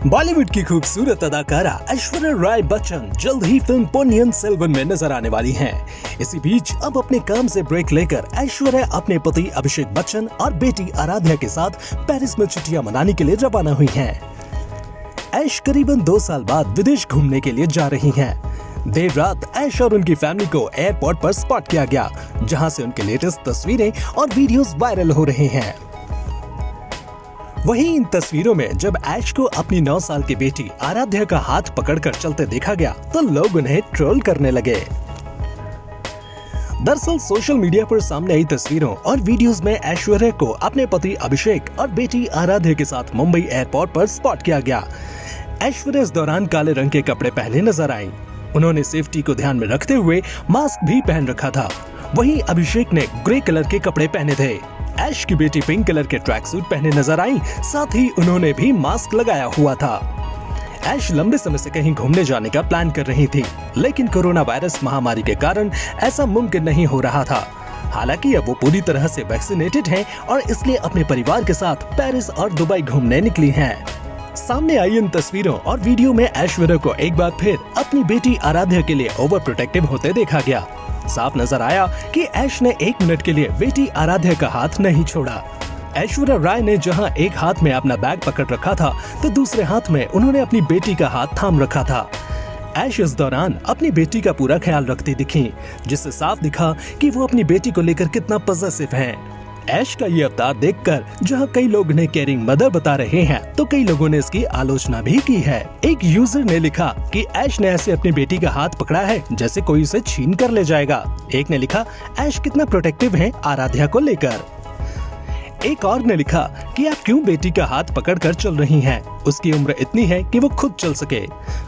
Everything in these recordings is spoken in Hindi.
बॉलीवुड की खूबसूरत अदाकारा ऐश्वर्या राय बच्चन जल्द ही फिल्म पोन्नियिन सेल्वन में नजर आने वाली हैं। इसी बीच अब अपने काम से ब्रेक लेकर ऐश्वर्या अपने पति अभिषेक बच्चन और बेटी आराध्या के साथ पेरिस में छुट्टियां मनाने के लिए रवाना हुई हैं। ऐश करीबन 2 साल बाद विदेश घूमने के लिए जा रही हैं। देर रात ऐश और उनकी फैमिली को एयरपोर्ट पर स्पॉट किया गया, जहां से उनके लेटेस्ट तस्वीरें और वीडियोस वायरल हो रहे हैं। वहीं इन तस्वीरों में जब ऐश को अपनी 9 साल की बेटी आराध्या का हाथ पकड़कर चलते देखा गया तो लोग उन्हें ट्रोल करने लगे। दरअसल सोशल मीडिया पर सामने आई तस्वीरों और वीडियोस में ऐश्वर्या को अपने पति अभिषेक और बेटी आराध्या के साथ मुंबई एयरपोर्ट पर स्पॉट किया गया। ऐश्वर्या इस दौरान काले रंग के कपड़े पहने नजर आईं। उन्होंने सेफ्टी को ध्यान में रखते हुए मास्क भी पहन रखा था। वहीं अभिषेक ने ग्रे कलर के कपड़े पहने थे। ऐश की बेटी पिंक कलर के ट्रैक सूट पहने नजर आई, साथ ही उन्होंने भी मास्क लगाया हुआ था। ऐश लंबे समय से कहीं घूमने जाने का प्लान कर रही थी, लेकिन कोरोना वायरस महामारी के कारण ऐसा मुमकिन नहीं हो रहा था। हालांकि अब वो पूरी तरह से वैक्सीनेटेड हैं और इसलिए अपने परिवार के साथ पेरिस और दुबई घूमने निकली हैं। सामने आई इन तस्वीरों और वीडियो में ऐश्वर्या को एक बार फिर अपनी बेटी आराध्या के लिए ओवर प्रोटेक्टिव होते देखा गया। साफ नजर आया कि ऐश ने 1 मिनट के लिए बेटी आराध्या का हाथ नहीं छोड़ा। ऐश्वर्या राय ने जहां एक हाथ में अपना बैग पकड़ रखा था तो दूसरे हाथ में उन्होंने अपनी बेटी का हाथ थाम रखा था। ऐश इस दौरान अपनी बेटी का पूरा ख्याल रखती दिखी, जिससे साफ दिखा कि वो अपनी बेटी को लेकर कितना पॉजिटिव हैं। ऐश का ये अवतार देखकर जहां कई लोग उन्हें केयरिंग मदर बता रहे हैं तो कई लोगों ने इसकी आलोचना भी की है। एक यूजर ने लिखा कि ऐश ने ऐसे अपनी बेटी का हाथ पकड़ा है जैसे कोई उसे छीन कर ले जाएगा। एक ने लिखा ऐश कितना प्रोटेक्टिव है आराध्या को लेकर। एक और ने लिखा कि आप क्यों बेटी का हाथ पकड़कर चल रही हैं? उसकी उम्र इतनी है कि वो खुद चल सके।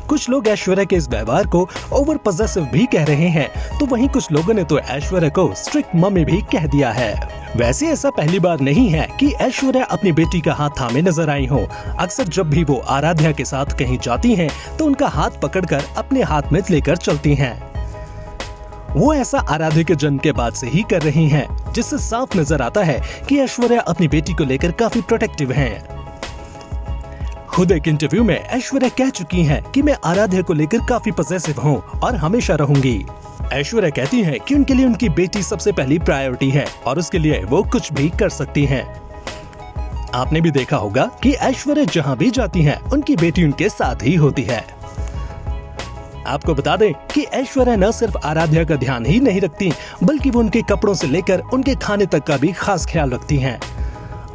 कुछ लोग ऐश्वर्या के इस व्यवहार को ओवर पॉसेसिव भी कह रहे हैं, तो वहीं कुछ लोगों ने तो ऐश्वर्या को स्ट्रिक्ट मम्मी भी कह दिया है। वैसे ऐसा पहली बार नहीं है कि ऐश्वर्या अपनी बेटी का हाथ थामे नजर आई हो। अक्सर जब भी वो आराध्या के साथ कहीं जाती हैं, तो उनका हाथ पकड़कर अपने हाथ में लेकर चलती हैं। वो ऐसा आराध्या के जन्म के बाद से ही कर रही हैं, जिससे साफ नजर आता है कि ऐश्वर्या अपनी बेटी को लेकर काफी प्रोटेक्टिव हैं। खुद एक इंटरव्यू में ऐश्वर्या कह चुकी हैं कि मैं आराध्या को लेकर काफी पॉसेसिव हूँ और हमेशा रहूंगी। ऐश्वर्या कहती हैं कि उनके लिए उनकी बेटी सबसे पहली प्रायोरिटी है और उसके लिए वो कुछ भी कर सकती हैं। आपने भी देखा होगा कि ऐश्वर्या जहाँ भी जाती हैं, उनकी बेटी उनके साथ ही होती है। आपको बता दें कि ऐश्वर्या न सिर्फ आराध्या का ध्यान ही नहीं रखती, बल्कि वो उनके कपड़ों से लेकर उनके खाने तक का भी खास ख्याल रखती हैं।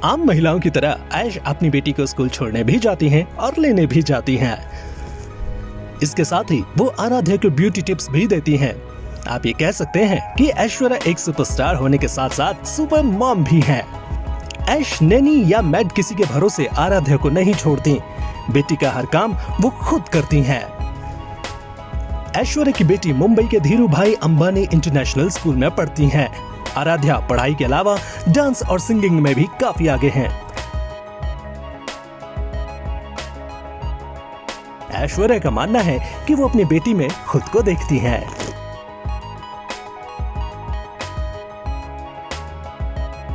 आम महिलाओं की तरह ऐश अपनी बेटी को स्कूल छोड़ने भी जाती हैं और लेने भी जाती हैं। इसके साथ ही वो आराध्या को ब्यूटी टिप्स भी देती हैं। आप ये कह सकते हैं कि ऐश्वर्या एक सुपरस्टार होने के साथ साथ सुपर मॉम भी हैं। ऐश नैनी या मैड किसी के भरोसे आराध्या को नहीं छोड़ती। बेटी का हर काम वो खुद करती हैं। ऐश्वर्या की बेटी मुंबई के धीरूभाई अंबानी इंटरनेशनल स्कूल में पढ़ती हैं। आराध्या पढ़ाई के अलावा डांस और सिंगिंग में भी काफी आगे हैं। ऐश्वर्या का मानना है कि वो अपनी बेटी में खुद को देखती हैं।